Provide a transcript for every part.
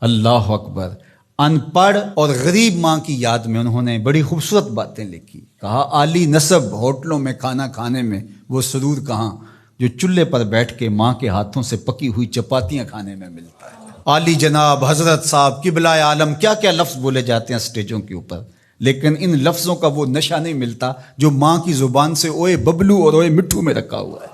اللہ اکبر۔ ان پڑھ اور غریب ماں کی یاد میں انہوں نے بڑی خوبصورت باتیں لکھی۔ کہا عالی نسب ہوٹلوں میں کھانا کھانے میں وہ سرور کہاں جو چولہے پر بیٹھ کے ماں کے ہاتھوں سے پکی ہوئی چپاتیاں کھانے میں ملتا ہے۔ عالی جناب، حضرت صاحب، قبلہ عالم، کیا کیا لفظ بولے جاتے ہیں اسٹیجوں کے اوپر، لیکن ان لفظوں کا وہ نشہ نہیں ملتا جو ماں کی زبان سے اوئے ببلو اور اوئے مٹھو میں رکھا ہوا ہے۔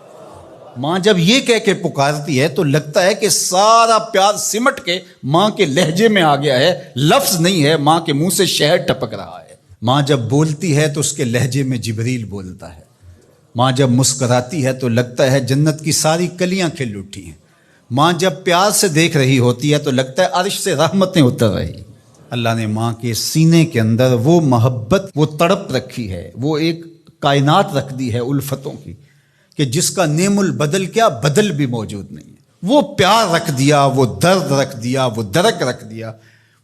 ماں جب یہ کہہ کے پکارتی ہے تو لگتا ہے کہ سارا پیار سمٹ کے ماں کے لہجے میں آ گیا ہے، لفظ نہیں ہے، ماں کے منہ سے شہد ٹپک رہا ہے۔ ماں جب بولتی ہے تو اس کے لہجے میں جبریل بولتا ہے۔ ماں جب مسکراتی ہے تو لگتا ہے جنت کی ساری کلیاں کھل اٹھی ہیں۔ ماں جب پیار سے دیکھ رہی ہوتی ہے تو لگتا ہے عرش سے رحمتیں اتر رہی۔ اللہ نے ماں کے سینے کے اندر وہ محبت، وہ تڑپ رکھی ہے، وہ ایک کائنات رکھ دی ہے الفتوں کی کہ جس کا نعم البدل کیا بدل بھی موجود نہیں ہے۔ وہ پیار رکھ دیا، وہ درد رکھ دیا، وہ درک رکھ دیا،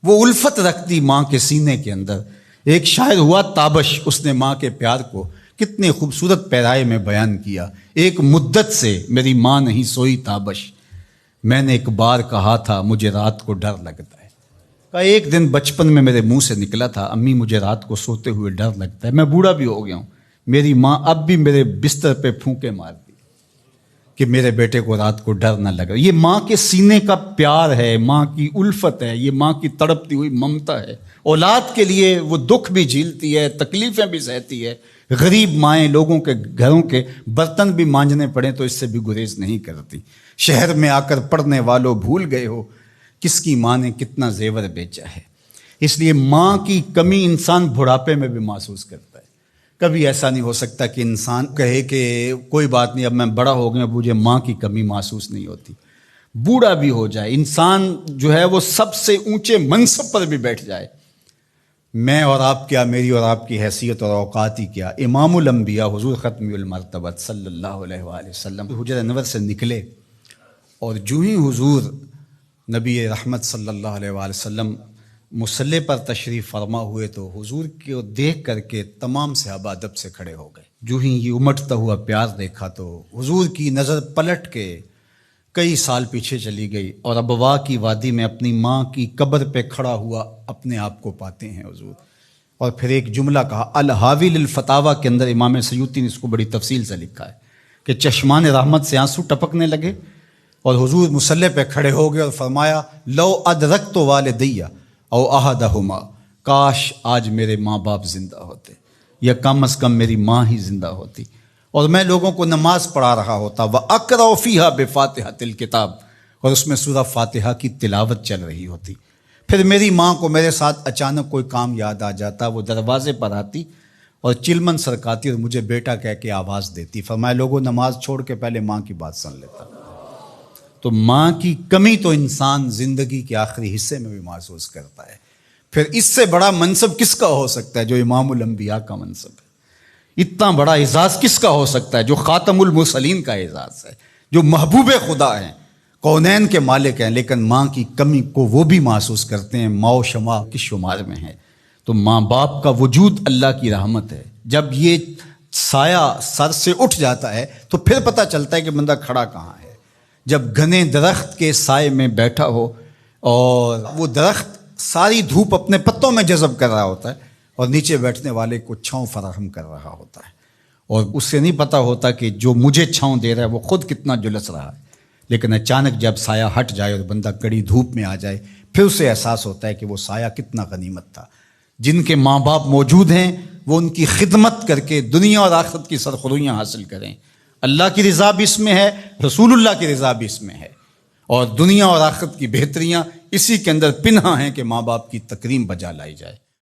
وہ الفت رکھ دی ماں کے سینے کے اندر۔ ایک شاعر ہوا تابش، اس نے ماں کے پیار کو کتنے خوبصورت پیرائے میں بیان کیا۔ ایک مدت سے میری ماں نہیں سوئی تابش، میں نے ایک بار کہا تھا مجھے رات کو ڈر لگتا ہے۔ کہا ایک دن بچپن میں میرے منہ سے نکلا تھا امی مجھے رات کو سوتے ہوئے ڈر لگتا ہے۔ میں بوڑھا بھی ہو گیا ہوں، میری ماں اب بھی میرے بستر پہ پھونکے مارتی کہ میرے بیٹے کو رات کو ڈر نہ لگا۔ یہ ماں کے سینے کا پیار ہے، ماں کی الفت ہے، یہ ماں کی تڑپتی ہوئی ممتا ہے۔ اولاد کے لیے وہ دکھ بھی جھیلتی ہے، تکلیفیں بھی سہتی ہے۔ غریب مائیں لوگوں کے گھروں کے برتن بھی مانجنے پڑیں تو اس سے بھی گریز نہیں کرتی۔ شہر میں آ کر پڑھنے والوں بھول گئے ہو کس کی ماں نے کتنا زیور بیچا ہے۔ اس لیے ماں کی کمی انسان بڑھاپے میں بھی محسوس کرتا ہے۔ کبھی ایسا نہیں ہو سکتا کہ انسان کہے کہ کوئی بات نہیں اب میں بڑا ہو گیا اب مجھے ماں کی کمی محسوس نہیں ہوتی۔ بوڑھا بھی ہو جائے انسان جو ہے وہ سب سے اونچے منصب پر بھی بیٹھ جائے، میں اور آپ کیا، میری اور آپ کی حیثیت اور اوقات ہی کیا۔ امام الانبیاء حضور ختم المرتبت صلی اللہ علیہ وآلہ وسلم حجرہ انور سے نکلے اور جو ہی حضور نبی رحمت صلی اللہ علیہ وآلہ وسلم مصلی پر تشریف فرما ہوئے تو حضور کو دیکھ کر کے تمام صحابہ ادب سے کھڑے ہو گئے۔ جو ہی یہ امٹتا ہوا پیار دیکھا تو حضور کی نظر پلٹ کے کئی سال پیچھے چلی گئی اور ابوا کی وادی میں اپنی ماں کی قبر پہ کھڑا ہوا اپنے آپ کو پاتے ہیں حضور۔ اور پھر ایک جملہ کہا، الحاوی للفتاوی کے اندر امام سیوطی نے اس کو بڑی تفصیل سے لکھا ہے کہ چشمان رحمت سے آنسو ٹپکنے لگے اور حضور مصلی پہ کھڑے ہو گئے اور فرمایا لو ادرکت والدی او احدہما، کاش آج میرے ماں باپ زندہ ہوتے یا کم از کم میری ماں ہی زندہ ہوتی اور میں لوگوں کو نماز پڑھا رہا ہوتا۔ وَأَقْرَأُ فِيهَا بِفَاتِحَةِ الْكِتَابِ، اور اس میں سورہ فاتحہ کی تلاوت چل رہی ہوتی۔ پھر میری ماں کو میرے ساتھ اچانک کوئی کام یاد آ جاتا، وہ دروازے پر آتی اور چلمن سرکاتی اور مجھے بیٹا کہہ کے آواز دیتی۔ فرمایا لوگوں نماز چھوڑ کے پہلے ماں کی بات سن لیتا۔ تو ماں کی کمی تو انسان زندگی کے آخری حصے میں بھی محسوس کرتا ہے۔ پھر اس سے بڑا منصب کس کا ہو سکتا ہے جو امام الانبیاء کا منصب ہے؟ اتنا بڑا اعزاز کس کا ہو سکتا ہے جو خاتم المرسلین کا اعزاز ہے، جو محبوب خدا ہیں، کونین کے مالک ہیں، لیکن ماں کی کمی کو وہ بھی محسوس کرتے ہیں، ماں و شمع کے شمار میں ہے۔ تو ماں باپ کا وجود اللہ کی رحمت ہے۔ جب یہ سایہ سر سے اٹھ جاتا ہے تو پھر پتہ چلتا ہے کہ بندہ کھڑا کہاں ہے۔ جب گھنے درخت کے سائے میں بیٹھا ہو اور وہ درخت ساری دھوپ اپنے پتوں میں جذب کر رہا ہوتا ہے اور نیچے بیٹھنے والے کو چھاؤں فراہم کر رہا ہوتا ہے، اور اس سے نہیں پتہ ہوتا کہ جو مجھے چھاؤں دے رہا ہے وہ خود کتنا جلس رہا ہے، لیکن اچانک جب سایہ ہٹ جائے اور بندہ کڑی دھوپ میں آ جائے پھر اسے احساس ہوتا ہے کہ وہ سایہ کتنا غنیمت تھا۔ جن کے ماں باپ موجود ہیں وہ ان کی خدمت کر کے دنیا اور آخرت کی سرخرویاں حاصل کریں۔ اللہ کی رضا بھی اس میں ہے، رسول اللہ کی رضا بھی اس میں ہے، اور دنیا اور آخرت کی بہتریاں اسی کے اندر پنہاں ہیں کہ ماں باپ کی تکریم بجا لائی جائے۔